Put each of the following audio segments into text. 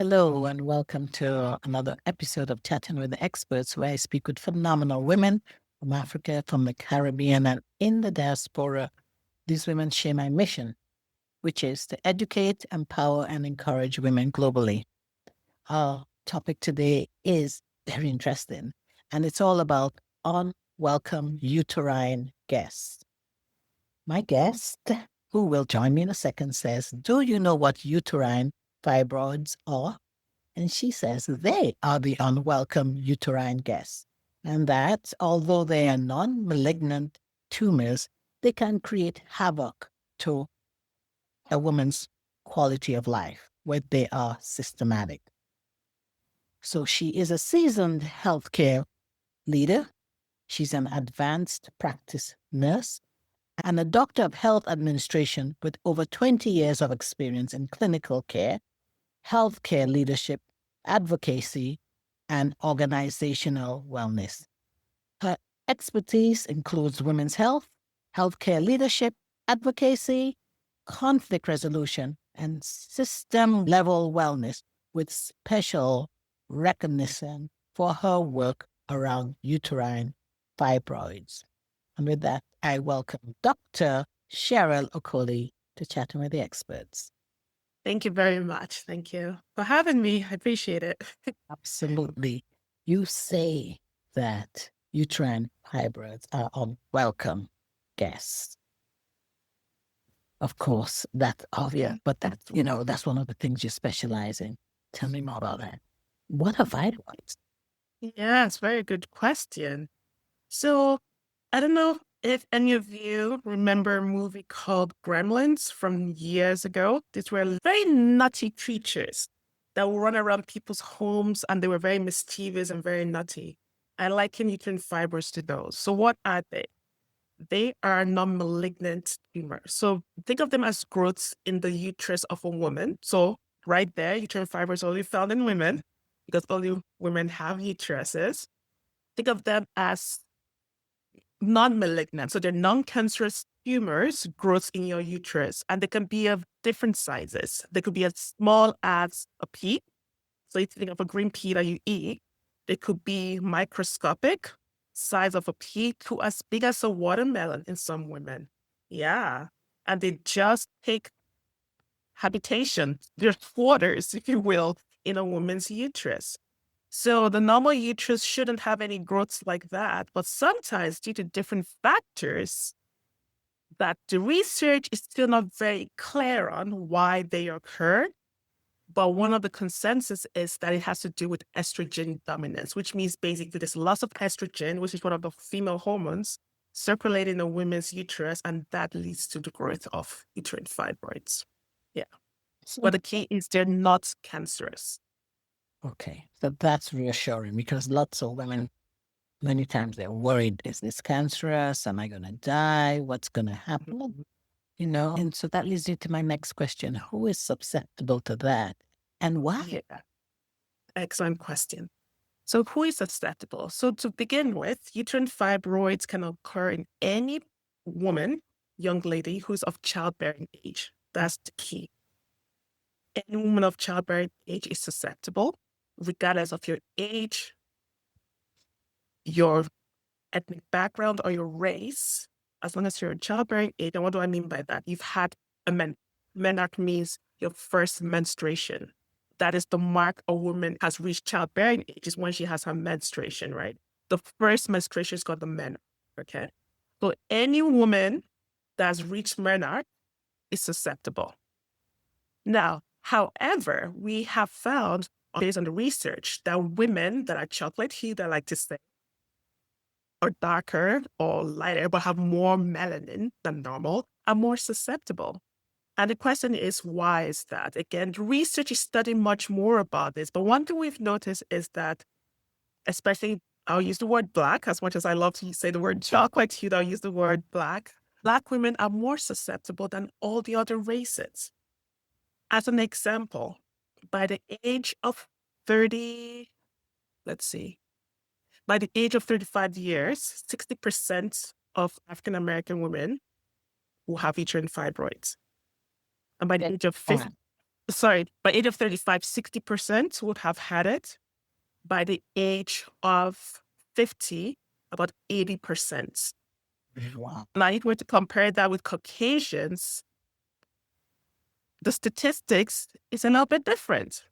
Hello, and welcome to another episode of Chatting with the Experts, where I speak with phenomenal women from Africa, from the Caribbean, and in the diaspora. These women share my mission, which is to educate, empower, and encourage women globally. Our topic today is very interesting, and it's all about unwelcome uterine guests. My guest, who will join me in a second, says, "Do you know what uterine fibroids are?" And she says they are the unwelcome uterine guests, and that although they are non-malignant tumors, they can create havoc to a woman's quality of life when they are systematic. So she is a seasoned healthcare leader. She's an advanced practice nurse and a doctor of health administration with over 20 years of experience in clinical care, healthcare leadership, advocacy, and organizational wellness. Her expertise includes women's health, healthcare leadership, advocacy, conflict resolution, and system level wellness, with special recognition for her work around uterine fibroids. And with that, I welcome Dr. Cheryl Okoli to Chatting with the Experts. Thank you very much. Thank you for having me. I appreciate it. Absolutely. You say that uterine fibroids are unwelcome guests. Of course, that's obvious, but that's one of the things you specialize in. Tell me more about that. What are fibroids? Yes, very good question. So I don't know if any of you remember a movie called Gremlins from years ago. These were very nutty creatures that would run around people's homes, and they were very mischievous and very nutty. I liken uterine fibroids to those. So what are they? They are non-malignant tumors. So think of them as growths in the uterus of a woman. So right there, uterine fibroids are only found in women because only women have uteruses. Think of them as non-malignant. So they're non-cancerous tumors, growths in your uterus, and they can be of different sizes. They could be as small as a pea. So if you think of a green pea that you eat, they could be microscopic, size of a pea, to as big as a watermelon in some women. Yeah. And they just take habitation, their quarters, if you will, in a woman's uterus. So the normal uterus shouldn't have any growths like that, but sometimes due to different factors that the research is still not very clear on why they occur. But one of the consensus is that it has to do with estrogen dominance, which means basically there's loss of estrogen, which is one of the female hormones, circulating in a woman's uterus, and that leads to the growth of uterine fibroids. Yeah. But the key is they're not cancerous. Okay, so that's reassuring because lots of women, many times they're worried, is this cancerous? Am I going to die? What's going to happen? And so that leads me to my next question. Who is susceptible to that and why? Yeah. Excellent question. So who is susceptible? So to begin with, uterine fibroids can occur in any woman, young lady who's of childbearing age. That's the key. Any woman of childbearing age is susceptible, regardless of your age, your ethnic background, or your race, as long as you're in childbearing age. And what do I mean by that? You've had a menarche means your first menstruation. That is the mark a woman has reached childbearing age, is when she has her menstruation, right? The first menstruation is called the menarche, okay? So any woman that's reached menarche is susceptible. Now, however, we have found, based on the research, that women that are chocolate hued, I like to say, or darker or lighter, but have more melanin than normal, are more susceptible. And the question is, why is that? Again, the research is studying much more about this. But one thing we've noticed is that, especially, I'll use the word Black, as much as I love to say the word chocolate hued, I'll use the word Black. Black women are more susceptible than all the other races. As an example, by the age of 30, by the age of 35 years, 60% of African-American women will have uterine fibroids. And by the age of 50, by age of 35, 60% would have had it. By the age of 50, about 80%. Wow. Now, if we were to compare that with Caucasians, the statistics is a little bit different.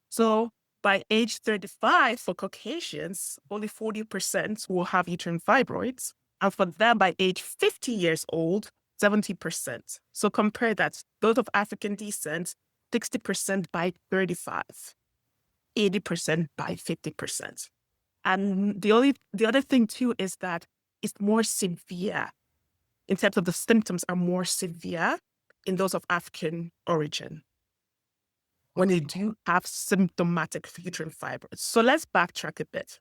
So by age 35 for Caucasians, only 40% will have uterine fibroids. And for them, by age 50 years old, 70%. So compare that. Those of African descent, 60% by 35, 80% by 50%. And the other thing too is that it's more severe in terms of the symptoms are more severe in those of African origin when they do have symptomatic uterine fibroids. So let's backtrack a bit.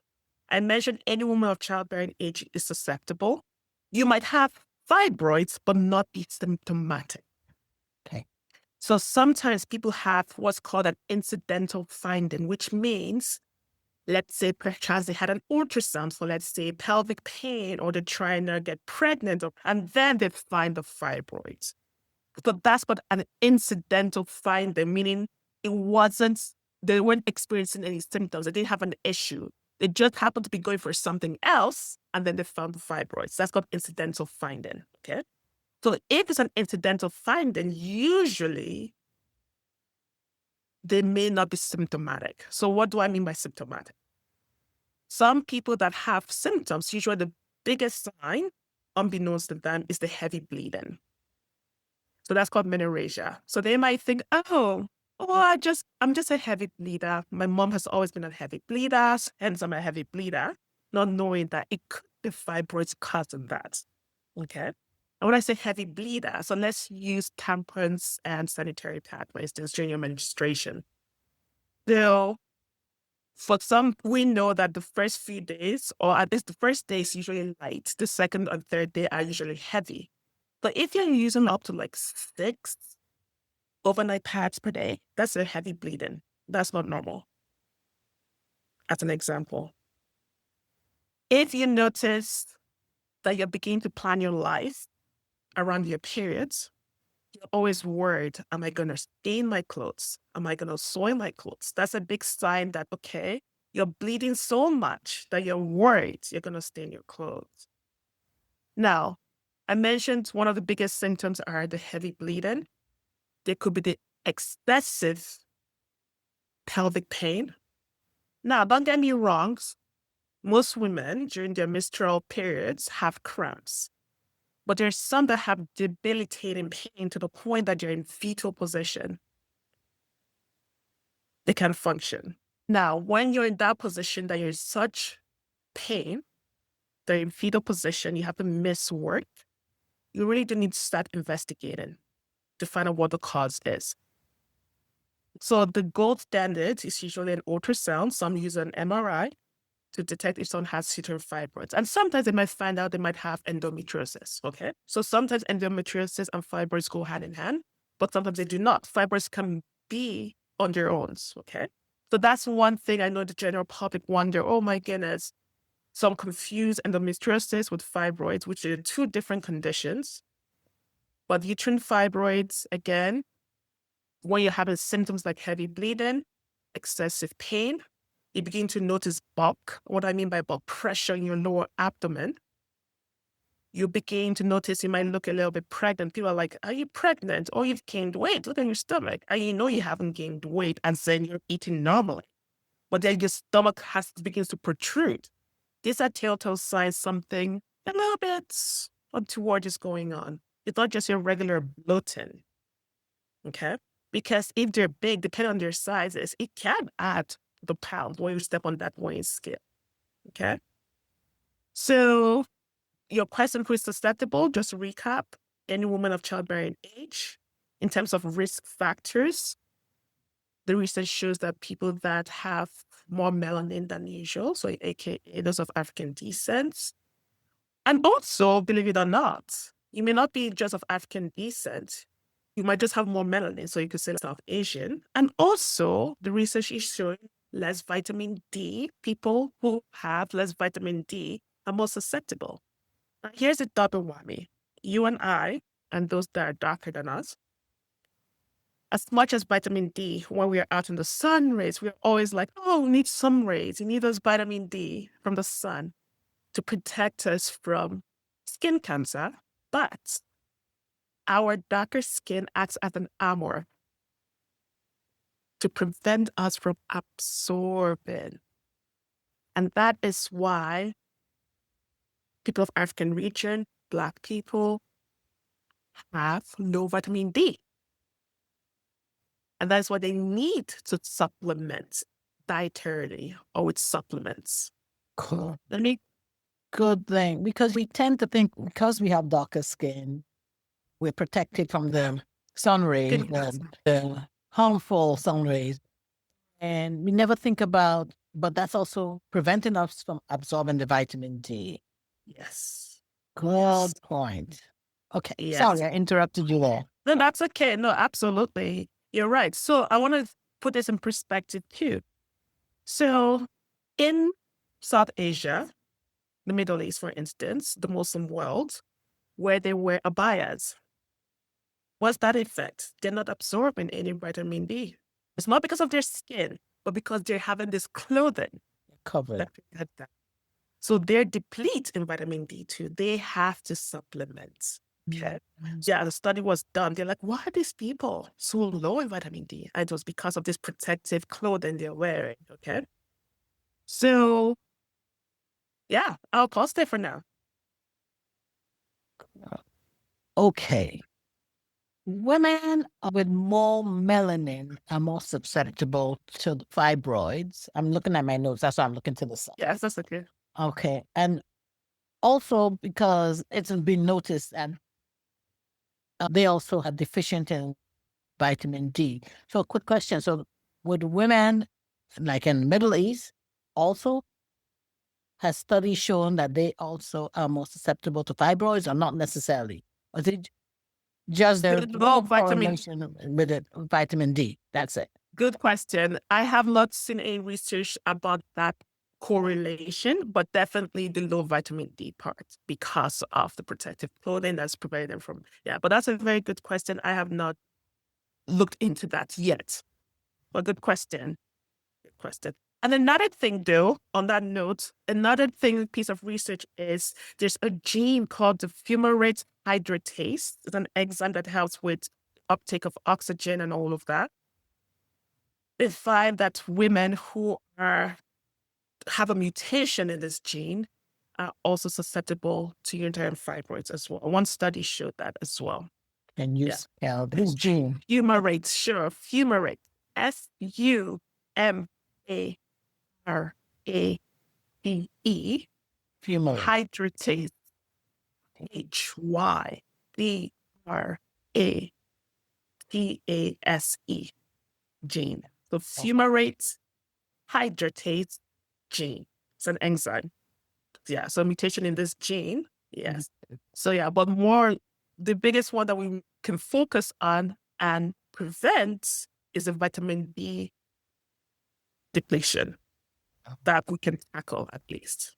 I mentioned any woman of childbearing age is susceptible. You might have fibroids, but not be symptomatic. Okay. So sometimes people have what's called an incidental finding, which means, let's say perchance they had an ultrasound for, let's say, pelvic pain, or they're trying to get pregnant, and then they find the fibroids. So that's what an incidental finding, meaning they weren't experiencing any symptoms. They didn't have an issue. They just happened to be going for something else, and then they found the fibroids. That's called incidental finding, okay? So if it's an incidental finding, usually they may not be symptomatic. So what do I mean by symptomatic? Some people that have symptoms, usually the biggest sign, unbeknownst to them, is the heavy bleeding. So that's called menorrhagia. So they might think, I'm just a heavy bleeder. My mom has always been a heavy bleeder, hence I'm a heavy bleeder, not knowing that it could be fibroids causing that. Okay. And when I say heavy bleeder, so let's use tampons and sanitary pads, for instance, during your menstruation. For some, we know that the first few days, or at least the first day, is usually light. The second and third day are usually heavy. But if you're using up to like 6 overnight pads per day, that's a heavy bleeding. That's not normal. As an example, if you notice that you're beginning to plan your life around your periods, you're always worried, am I going to stain my clothes? Am I going to soil my clothes? That's a big sign that, okay, you're bleeding so much that you're worried you're going to stain your clothes. Now, I mentioned one of the biggest symptoms are the heavy bleeding. There could be the excessive pelvic pain. Now, don't get me wrong. Most women during their menstrual periods have cramps, but there's some that have debilitating pain to the point that you're in fetal position. They can't function. Now, when you're in that position, that you're in such pain, that you're in fetal position, you have to miss work, you really do need to start investigating to find out what the cause is. So the gold standard is usually an ultrasound. Some use an MRI to detect if someone has uterine fibroids. And sometimes they might find out they might have endometriosis, okay? So sometimes endometriosis and fibroids go hand in hand, but sometimes they do not. Fibroids can be on their own, okay? So that's one thing I know the general public wonder, oh my goodness. Some confuse endometriosis with fibroids, which are two different conditions. But uterine fibroids, again, when you're having symptoms like heavy bleeding, excessive pain, you begin to notice bulk. What I mean by bulk, pressure in your lower abdomen. You begin to notice you might look a little bit pregnant. People are like, are you pregnant? Or you've gained weight. Look at your stomach. And you know you haven't gained weight and then you're eating normally. But then your stomach begins to protrude. These are telltale signs something a little bit untoward is going on. It's not just your regular bloating. Okay? Because if they're big, depending on their sizes, it can add the pounds when you step on that weighing scale. Okay? So your question, who is susceptible, just to recap, any woman of childbearing age. In terms of risk factors, the research shows that people that have more melanin than usual, so aka those of African descent, and also, believe it or not, you may not be just of African descent. You might just have more melanin, so you could say South Asian. And also, the research is showing less vitamin D. People who have less vitamin D are more susceptible. Now, here's a double whammy. You and I, and those that are darker than us, as much as vitamin D, when we are out in the sun rays, we're always like, oh, we need sun rays. You need those vitamin D from the sun to protect us from skin cancer. But our darker skin acts as an armor to prevent us from absorbing. And that is why people of African region, Black people, have low vitamin D. And that's what they need to supplement dietarily or with supplements. Cool. Let me Good thing, because we tend to think because we have darker skin, we're protected from the sun rays, the harmful sun rays. And we never think about, but that's also preventing us from absorbing the vitamin D. Yes. Good point. Okay. Yes. Sorry, I interrupted you there. No, that's okay. No, absolutely. You're right. So I want to put this in perspective too. So in South Asia, the Middle East, for instance, the Muslim world, where they wear abayas, what's that effect? They're not absorbing any vitamin D. It's not because of their skin, but because they're having this clothing Covered. that protects them. So they're depleted in vitamin D too. They have to supplement. Okay. Yeah, the study was done. They're like, why are these people so low in vitamin D? And it was because of this protective clothing they're wearing. Okay. So, yeah, I'll pause there for now. Okay. Women with more melanin are more susceptible to the fibroids. I'm looking at my notes. That's why I'm looking to the side. Yes, that's okay. Okay. And also because it's been noticed that they also are deficient in vitamin D. So quick question. So would women like in the Middle East also, has studies shown that they also are more susceptible to fibroids or not necessarily? Or is it just their Low vitamin correlation with it, vitamin D? That's it. Good question. I have not seen any research about that correlation, but definitely the low vitamin D part because of the protective clothing that's preventing them from. Yeah, but that's a very good question. I have not looked into that yet. But good question. Good question. And another thing, though, on that note, piece of research is there's a gene called the fumarate hydratase. It's an enzyme that helps with uptake of oxygen and all of that. They find that women who have a mutation in this gene are also susceptible to uterine fibroids as well. One study showed that as well. And you spell this gene. Fumarate, sure. Fumarate. Fumarate. Fumarate. Hydratase. HYBRATASE gene. So fumarate hydratase gene. It's an enzyme. Yeah. So mutation in this gene. Yes. So yeah, but the biggest one that we can focus on and prevent is the vitamin D depletion that we can tackle at least.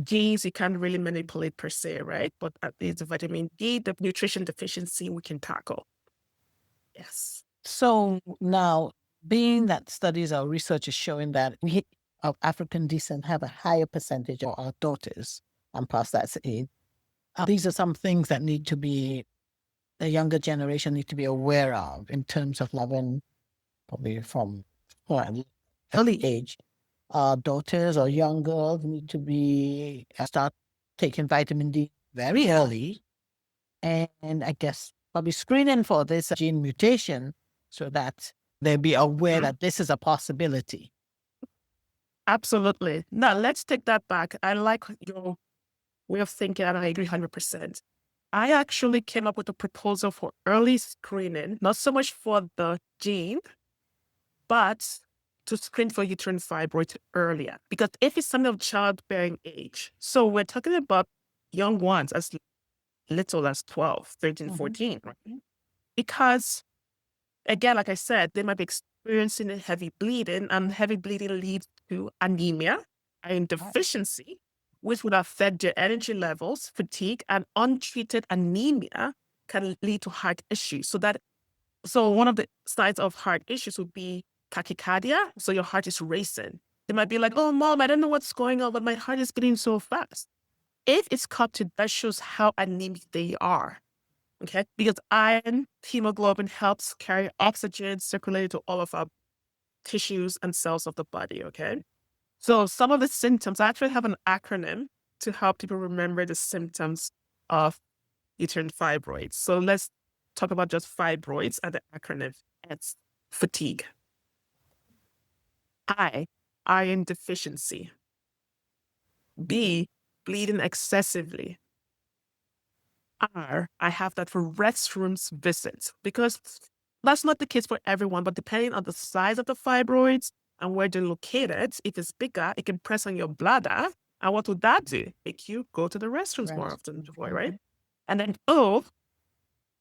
Genes you can't really manipulate per se, right? But at least the vitamin D, the nutrition deficiency we can tackle. Yes. So now, being that studies or research is showing that we of African descent have a higher percentage of our daughters and past that age, these are some things that need to be, the younger generation need to be aware of in terms of loving, probably from early age. Daughters or young girls need to be start taking vitamin D very early, and I guess probably screening for this gene mutation so that they'll be aware that this is a possibility. Absolutely. Now let's take that back. I like your way of thinking, and I agree 100%. I actually came up with a proposal for early screening, not so much for the gene, but to screen for uterine fibroid earlier. Because if it's something of childbearing age, so we're talking about young ones as little as 12, 13, 14, right? Because again, like I said, they might be experiencing heavy bleeding, and heavy bleeding leads to anemia, iron deficiency, which would affect their energy levels, fatigue, and untreated anemia can lead to heart issues. So that So one of the signs of heart issues would be tachycardia. So your heart is racing. They might be like, oh, mom, I don't know what's going on, but my heart is beating so fast. If it's cut to, that shows how anemic they are. Okay. Because iron, hemoglobin helps carry oxygen circulated to all of our tissues and cells of the body. Okay. So some of the symptoms, I actually have an acronym to help people remember the symptoms of uterine fibroids. So let's talk about just fibroids and the acronym. It's fatigue. I, iron deficiency. B, bleeding excessively. R, I have that for restrooms visits, because that's not the case for everyone, but depending on the size of the fibroids and where they're located, if it's bigger, it can press on your bladder. And what would that do? Make you go to the restrooms more often, right? And then O,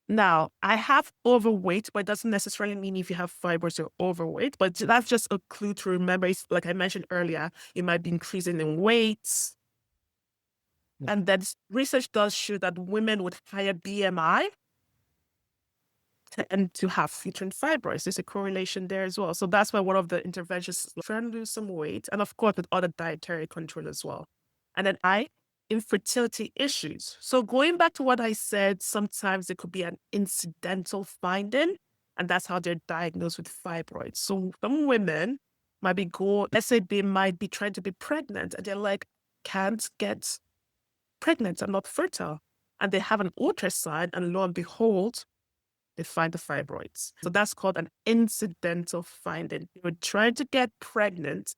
now I have overweight, but it doesn't necessarily mean if you have fibroids you're overweight, but that's just a clue to remember. It's, like I mentioned earlier, it might be increasing in weight. And that research does show that women with higher BMI tend to have uterine fibroids. There's a correlation there as well. So that's why one of the interventions is trying to lose some weight, and of course with other dietary control as well. And then infertility issues. So going back to what I said, sometimes it could be an incidental finding, and that's how they're diagnosed with fibroids. So some women might be let's say they might be trying to be pregnant, and they're like, can't get pregnant, I'm not fertile. And they have an ultrasound, and lo and behold, they find the fibroids. So that's called an incidental finding. They were trying to get pregnant,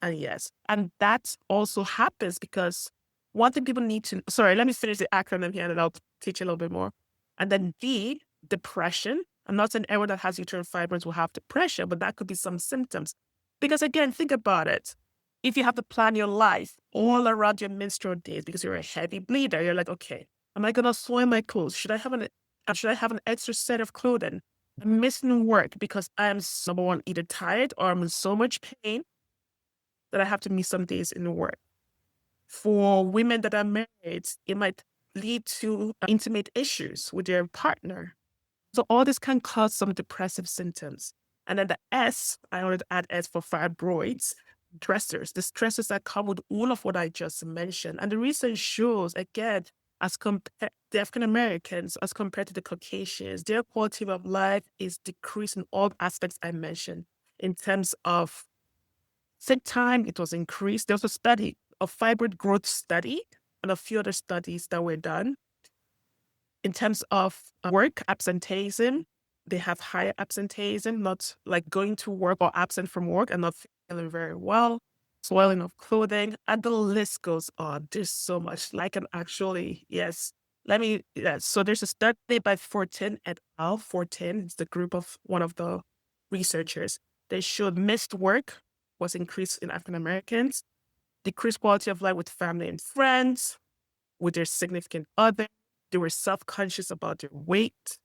and yes. And that also happens because one thing people need to, sorry, let me finish the acronym here and then I'll teach you a little bit more. And then D, depression. I'm not saying everyone that has uterine fibroids will have depression, but that could be some symptoms. Because again, think about it. If you have to plan your life all around your menstrual days because you're a heavy bleeder, you're like, okay, am I going to soil my clothes? Should I have an extra set of clothing? I'm missing work because I'm, number one, either tired or I'm in so much pain that I have to miss some days in work. For women that are married, it might lead to intimate issues with their partner. So all this can cause some depressive symptoms. And then the S, I wanted to add S for fibroids, stressors, the stresses that come with all of what I just mentioned. And the research shows, again, as compared the African Americans, as compared to the Caucasians, their quality of life is decreased in all aspects I mentioned. In terms of sick time, it was increased. There was a study, a fibroid growth study, and a few other studies that were done. In terms of work absenteeism, they have higher absenteeism, not like going to work or absent from work and not feeling very well, soiling of clothing, and the list goes on. There's so much. Like an actually, yes. So there's a study by Fortin et al. Fortin, it's the group of one of the researchers. They showed missed work was increased in African Americans, decreased quality of life with family and friends, with their significant other. They were self-conscious about their weight.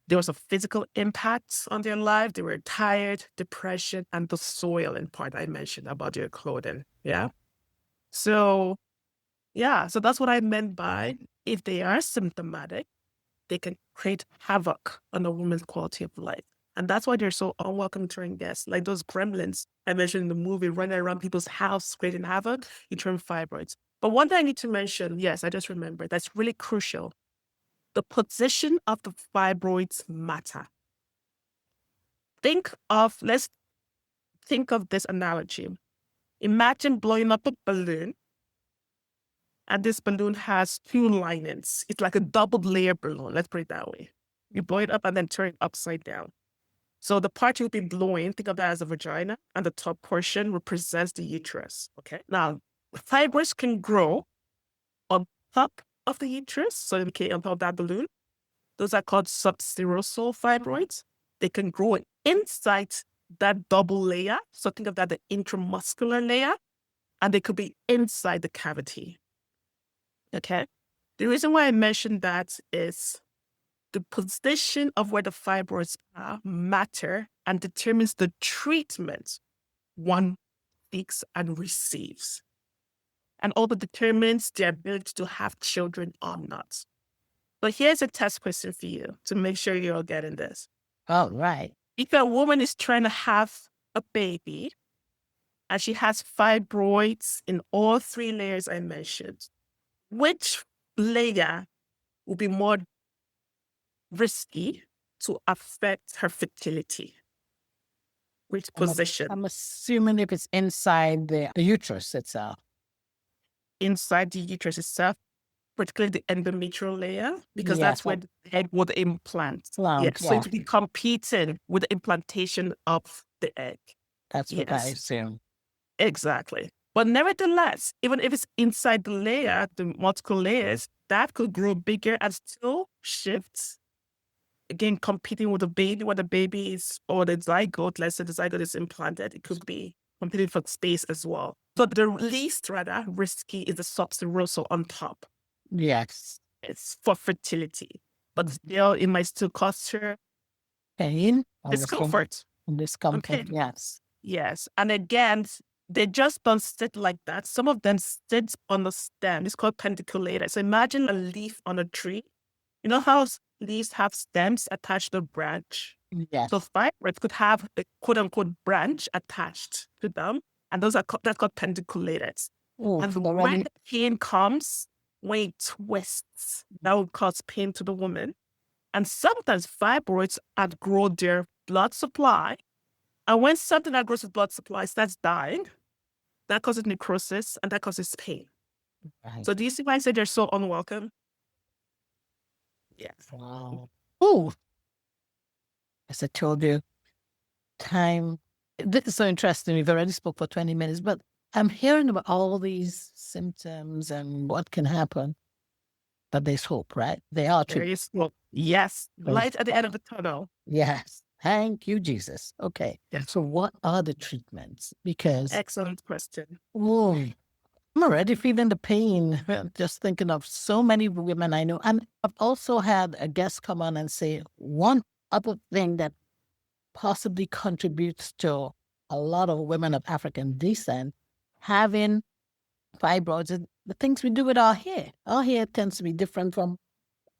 There was a physical impact on their life. They were tired, depression, and the soiling part I mentioned about their clothing. Yeah. So that's what I meant by if they are symptomatic, they can create havoc on a woman's quality of life. And that's why they're so unwelcome uterine guests, like those gremlins I mentioned in the movie running around people's house creating havoc, uterine fibroids. But one thing I need to mention, yes, I just remembered, that's really crucial. The position of the fibroids matter. Let's think of this analogy. Imagine blowing up a balloon, and this balloon has two linings. It's like a double layer balloon. Let's put it that way. You blow it up and then turn it upside down. So the part you'll be blowing, think of that as a vagina, and the top portion represents the uterus. Okay. Now, fibroids can grow on top of the uterus, so on top of that balloon. Those are called subserosal fibroids. They can grow inside that double layer. So think of that, the intramuscular layer, and they could be inside the cavity. Okay. The reason why I mentioned that is the position of where the fibroids are matter and determines the treatment one seeks and receives. And also determines their ability to have children or not. But here's a test question for you to make sure you're all getting this. Oh, right. If a woman is trying to have a baby and she has fibroids in all 3 layers I mentioned, which layer will be more risky to affect her fertility? Which position? I'm assuming if it's inside the uterus itself. Inside the uterus itself, particularly the endometrial layer, because Yes. that's where the egg would implant. Yeah, so Yeah, it would be competing with the implantation of the egg. that's what I Yes, assume. exactly. But nevertheless, even if it's inside the layer, the multiple layers, that could grow bigger and still shift. Again, competing with the baby, where the baby is, or the zygote, let's say the zygote is implanted, it could be competing for space as well. So the least rather risky is the subserosal on top. Yes. It's for fertility, but still, it might still cause her Pain. discomfort. Discomfort, Okay. yes. Yes. And again, they just don't sit like that. Some of them sit on the stem. It's called pedunculated. So imagine a leaf on a tree. You know how leaves have stems attached to the branch? Yes. So fibroids could have a quote unquote branch attached to them. And those are that's called pedunculated. Oh, And when the pain comes, when it twists, that will cause pain to the woman. And sometimes fibroids outgrow their blood supply. And when something that grows with blood supply starts dying, that causes necrosis and that causes pain. Right. So do you see why I said they're so unwelcome? Yes. Wow. Oh, as I told you, time. This is so interesting. We've already spoke for 20 minutes, but I'm hearing about all these symptoms and what can happen. But there's hope, right? They are There true. is hope. Yes. Light at the end of the tunnel. Yes. Thank you, Jesus. Okay. Yes. So what are the treatments? Because Excellent question. oh, I'm already feeling the pain just thinking of so many women I know. And I've also had a guest come on and say one other thing that possibly contributes to a lot of women of African descent having fibroids is the things we do with our hair. Our hair tends to be different from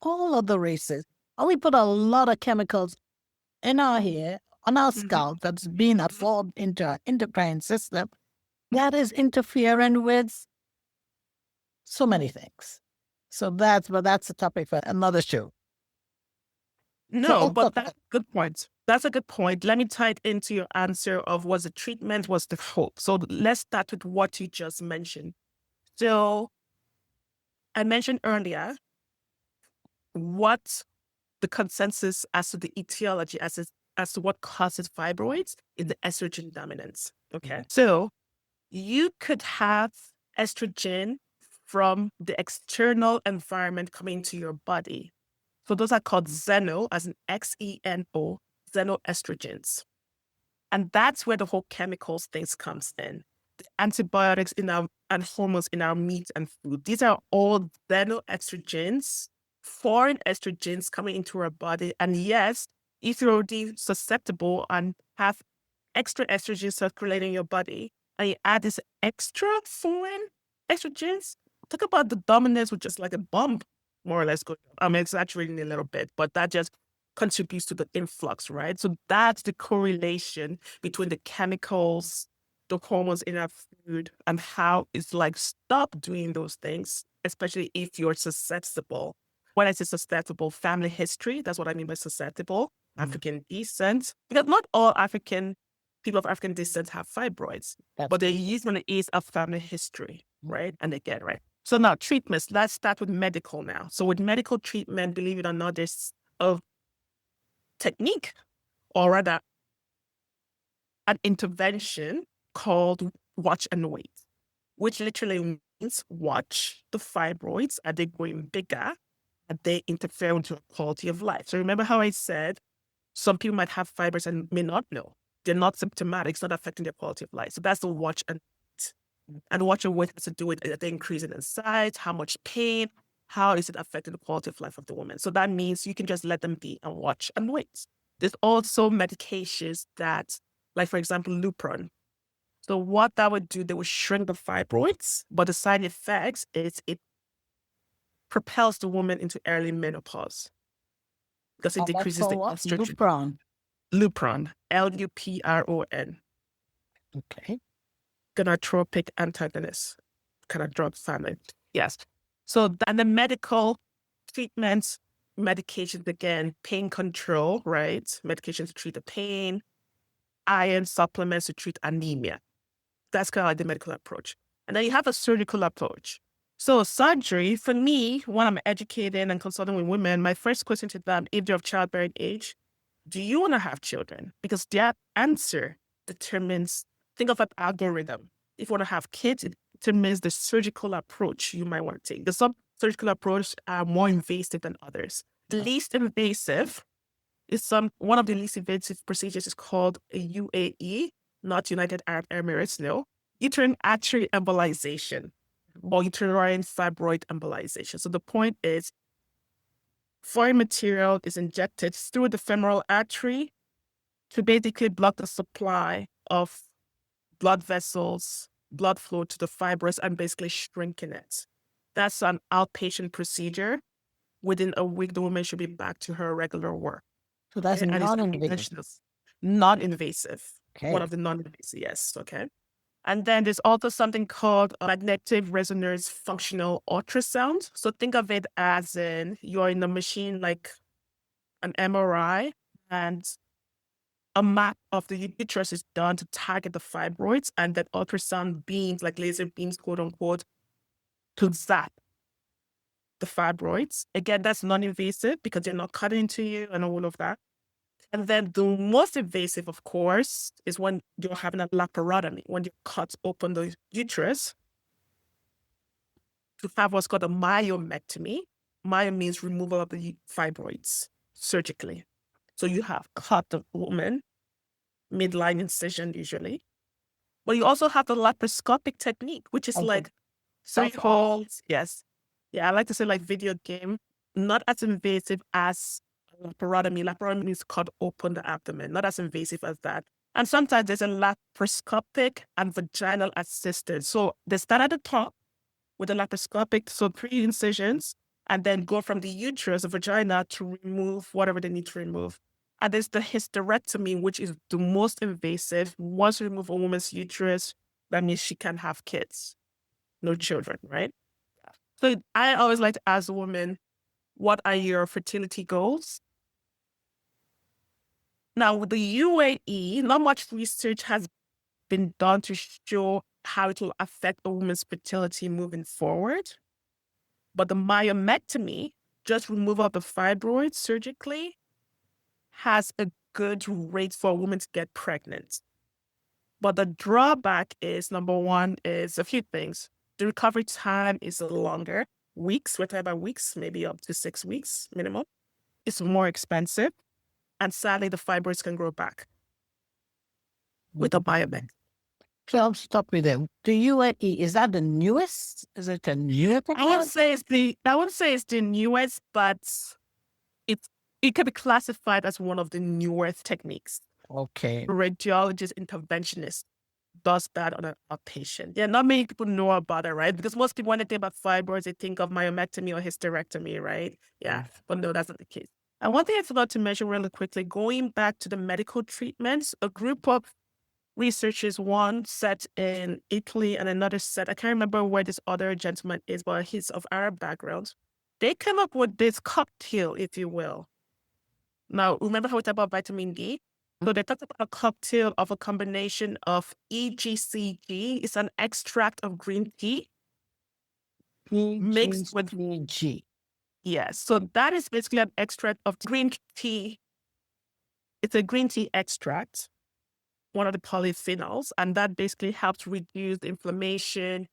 all other races. And we put a lot of chemicals in our hair, on our scalp, that's being absorbed into our endocrine system that is interfering with so many things. So that's a topic for another show. No, but that's a good point. That's a good point. Let me tie it into your answer of was the treatment, was the hope. So let's start with what you just mentioned. So I mentioned earlier what the consensus as to the etiology, as to what causes fibroids is the estrogen dominance. Okay. So you could have estrogen from the external environment coming to your body. So those are called xeno, as in XENO, xenoestrogens. And that's where the whole chemicals things comes in. The antibiotics in our and hormones in our meat and food. These are all xenoestrogens, foreign estrogens coming into our body. And yes, if you're already susceptible and have extra estrogen circulating in your body, and you add this extra foreign estrogens, talk about the dominance with just like a bomb, more or less. I'm exaggerating a little bit, but that just contributes to the influx, right? So that's the correlation between the chemicals, the hormones in our food, and how it's like, stop doing those things, especially if you're susceptible. When I say susceptible, family history, that's what I mean by susceptible, African descent, because not all people of African descent have fibroids, but they usually is a family history, right? And again, right? So now treatments, let's start with medical now. So with medical treatment, believe it or not, there's a technique, or rather an intervention called watch and wait, which literally means watch the fibroids. Are they growing bigger? Are they interfering with your quality of life? So remember how I said some people might have fibroids and may not know. They're not symptomatic. It's not affecting their quality of life. So that's the watch and wait. And watch and wait has to do with the increasing in size, how much pain, how is it affecting the quality of life of the woman. So that means you can just let them be and watch and wait. There's also medications that, like for example, Lupron. So what that would do, they would shrink the fibroids, but the side effects is it propels the woman into early menopause because it decreases the estrogen. Lupron. Lupron, Lupron, Okay. gonadotropic antagonist, kind of drug family. Yes. So, and the medical treatments, medications again, pain control, right? Medications to treat the pain, iron supplements to treat anemia. That's kind of like the medical approach. And then you have a surgical approach. So surgery, for me, when I'm educating and consulting with women, my first question to them, if they're of childbearing age, do you want to have children? Because their answer determines, think of an algorithm. If you want to have kids, it determines the surgical approach you might want to take. Some surgical approaches are more invasive than others. The least invasive is one of the least invasive procedures is called a UAE, not United Arab Emirates, no. Uterine artery embolization or uterine fibroid embolization. So the point is, foreign material is injected through the femoral artery to basically block the supply of blood vessels, blood flow to the fibers, and basically shrinking it. That's an outpatient procedure. Within a week, the woman should be back to her regular work. So that's And it's non-invasive. non-invasive. Okay. One of the non-invasive, yes, okay. And then there's also something called magnetic resonance functional ultrasound. So think of it as in you're in a machine like an MRI, and a map of the uterus is done to target the fibroids, and that ultrasound beams, like laser beams, quote unquote, to zap the fibroids. Again, that's non-invasive because they're not cutting into you and all of that. And then the most invasive, of course, is when you're having a laparotomy, when you cut open the uterus to have what's called a myomectomy. Myo means removal of the fibroids surgically. So you have cut the woman, midline incision usually. But you also have the laparoscopic technique, which is like 3 holes. Yes. Yeah, I like to say like video game, not as invasive as laparotomy. Laparotomy means cut open the abdomen, not as invasive as that. And sometimes there's a laparoscopic and vaginal assisted. So they start at the top with the laparoscopic, so 3 incisions, and then go from the uterus, the vagina, to remove whatever they need to remove. And there's the hysterectomy, which is the most invasive. Once you remove a woman's uterus, that means she can have kids, no children, right? So I always like to ask women, what are your fertility goals? Now, with the UAE, not much research has been done to show how it will affect a woman's fertility moving forward. But the myomectomy, just removal of the fibroids surgically, has a good rate for a woman to get pregnant. But the drawback is, number one, is a few things. The recovery time is longer, weeks, we're talking about weeks, maybe up to 6 weeks minimum. It's more expensive. And sadly, the fibroids can grow back with a myomectomy. So I'll stop you there. The UAE, is that the newest? Is it a newer I wouldn't say it's the newest, but it can be classified as one of the newer techniques. Okay. Radiologist interventionist does that on an outpatient. Yeah, not many people know about it, right? Because most people, when they think about fibroids, they think of myomectomy or hysterectomy, right? Yeah, but no, that's not the case. And one thing I forgot to mention really quickly, going back to the medical treatments, a group of researchers, one set in Italy and another set, I can't remember where this other gentleman is, but he's of Arab background. They came up with this cocktail, if you will. Now, remember how we talked about vitamin D? So they talked about a cocktail of a combination of EGCG, it's an extract of green tea, mixed with EGCG. yes. So that is basically an extract of green tea. It's a green tea extract, one of the polyphenols, and that basically helps reduce the inflammation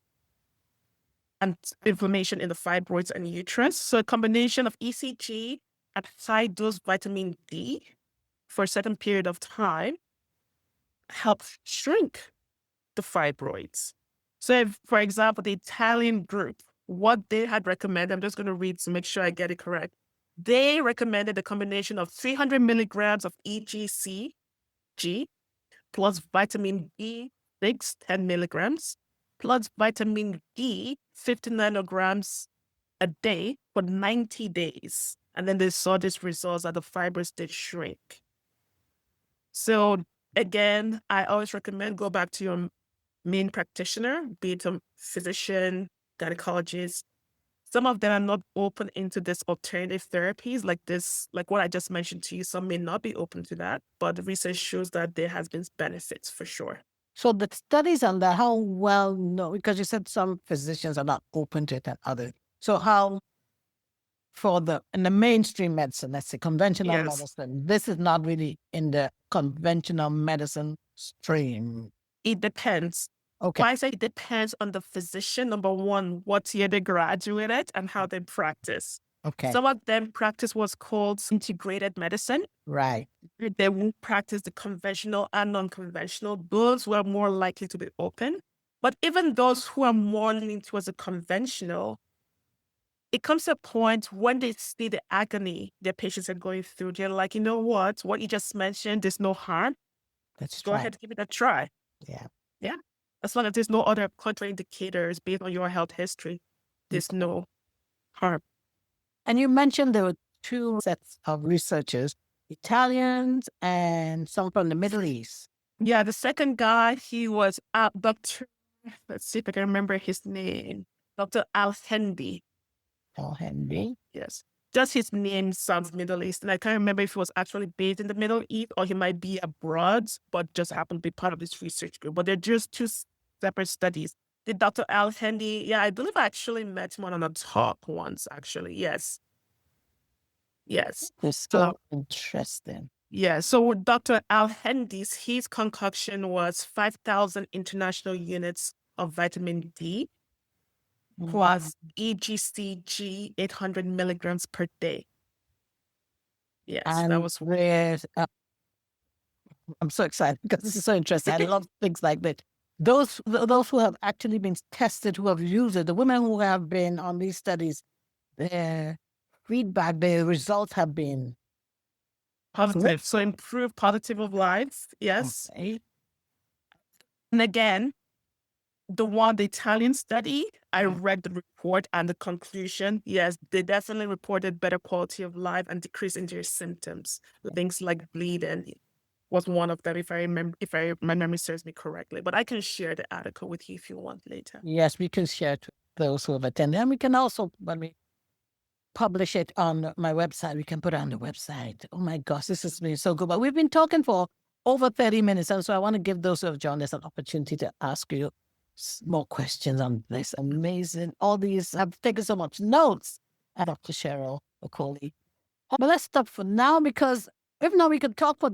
in the fibroids and uterus. So a combination of ECG and high dose vitamin D for a certain period of time helps shrink the fibroids. So if, for example, the Italian group, what they had recommended, I'm just going to read to make sure I get it correct. They recommended a combination of 300 milligrams of EGCG plus vitamin B6, 10 milligrams, plus vitamin D, 50 nanograms a day for 90 days. And then they saw these results that the fibers did shrink. So again, I always recommend go back to your main practitioner, be it a physician, gynecologist. Some of them are not open into this alternative therapies like this, like what I just mentioned to you. Some may not be open to that, but the research shows that there has been benefits for sure. So the studies on that, how well known, because you said some physicians are not open to it and others. So how in the mainstream medicine, let's say conventional Yes, medicine, this is not really in the conventional medicine stream. it depends. Okay. Why I say it depends on the physician. Number one, what year they graduated and how they practice. Okay. Some of them practice what's called integrated medicine. Right. They won't practice the conventional and non-conventional. Those were more likely to be open. But even those who are more leaning towards the conventional, it comes to a point when they see the agony their patients are going through, they're like, you know what you just mentioned, there's no harm. Let's Go try. ahead and give it a try. Yeah. Yeah. As long as there's no other contraindicators based on your health history, there's no harm. And you mentioned there were two sets of researchers, Italians and some from the Middle East. Yeah, the second guy, he was Dr. Let's see if I can remember his name. Dr. Al-Hendi. Al-Hendi. Yes. Just his name sounds Middle Eastern. I can't remember if he was actually based in the Middle East or he might be abroad, but just happened to be part of this research group. But they're just two separate studies. The Dr. Al-Hendi, yeah, I believe I actually met him on a talk once, actually. Yes. Yes. It's so interesting. Yeah. So with Dr. Al-Hendi's, his concoction was 5,000 international units of vitamin D plus EGCG 800 milligrams per day. Yes, And that was I'm so excited because this is so interesting. I love things like that. Those who have actually been tested, who have used it, the women who have been on these studies, their feedback, their results have been positive. So improve quality of life. Yes. okay. And again, the Italian study, I read the report and the conclusion. Yes, they definitely reported better quality of life and decrease in their symptoms. Things like bleeding was one of them, if my memory serves me correctly. But I can share the article with you if you want later. Yes, we can share to those who have attended. And we can also, when we publish it on my website, we can put it on the website. Oh my gosh, this has been so good. But we've been talking for over 30 minutes. And so I want to give those who have joined us an opportunity to ask you more questions on this. Amazing. All these, I've taken so much notes. Dr. Cheryl Okoli. But let's stop for now because if not, we could talk for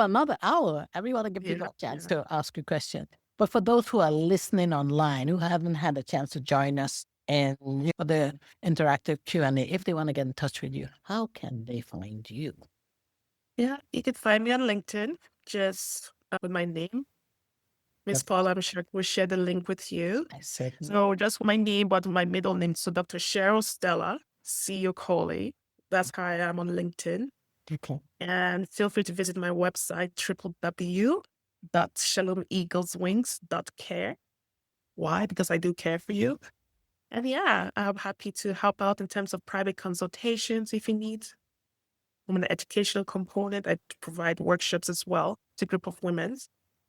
another hour. And we want to give people a chance to ask you questions. But for those who are listening online, who haven't had a chance to join us and for the interactive Q&A, if they want to get in touch with you, how can they find you? Yeah, you can find me on LinkedIn, just with my name. Miss Paula, I'm sure we'll share the link with you. I said, So just my name, but my middle name. So Dr. Cheryl Stella C. Okoli. That's how I am on LinkedIn. okay. And feel free to visit my website, www.shalomeagleswings.care. Why? Because I do care for you. And yeah, I'm happy to help out in terms of private consultations if you need. I'm an educational component. I provide workshops as well to a group of women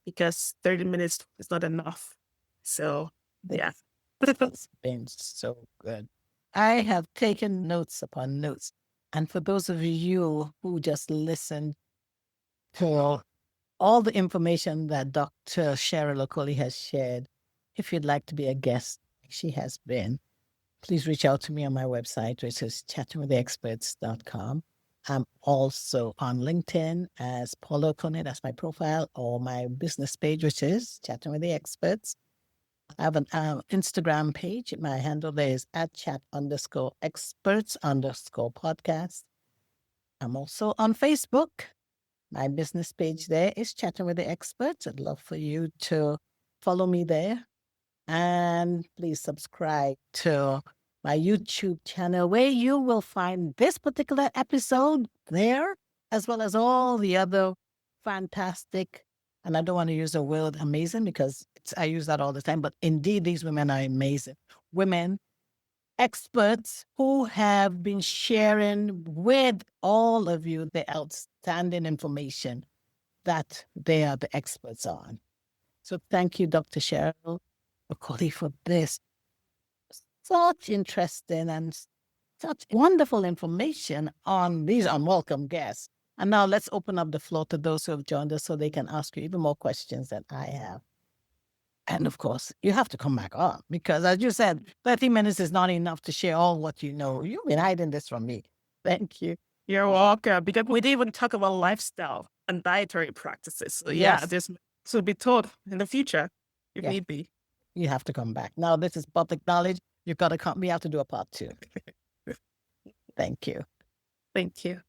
because 30 minutes is not enough. So yeah. It's been so good. I have taken notes upon notes. And for those of you who just listened to all the information that Dr. Cheryl Okoli has shared, if you'd like to be a guest, she has been, please reach out to me on my website, which is chattingwiththeexperts.com. I'm also on LinkedIn as Paula Okoni, that's my profile, or my business page, which is Chatting with the Experts. I have an Instagram page. My handle there is @chat_experts_podcast. I'm also on Facebook. My business page there is Chatting with the Experts. I'd love for you to follow me there. And please subscribe to my YouTube channel where you will find this particular episode there, as well as all the other fantastic, and I don't want to use the word amazing because I use that all the time, but indeed these women are amazing. Women, experts who have been sharing with all of you the outstanding information that they are the experts on. So thank you, Dr. Cheryl Okoli, for this such interesting and such wonderful information on these unwelcome guests. And now let's open up the floor to those who have joined us so they can ask you even more questions than I have. And of course, you have to come back on because, as you said, 30 minutes is not enough to share all what you know. You've been hiding this from me. Thank you. You're welcome. Because we didn't even talk about lifestyle and dietary practices. So yeah, Yes. this will be taught in the future if Yeah. need be. You have to come back. Now, this is public knowledge. You've got to come. We have to do a part 2. Thank you. Thank you.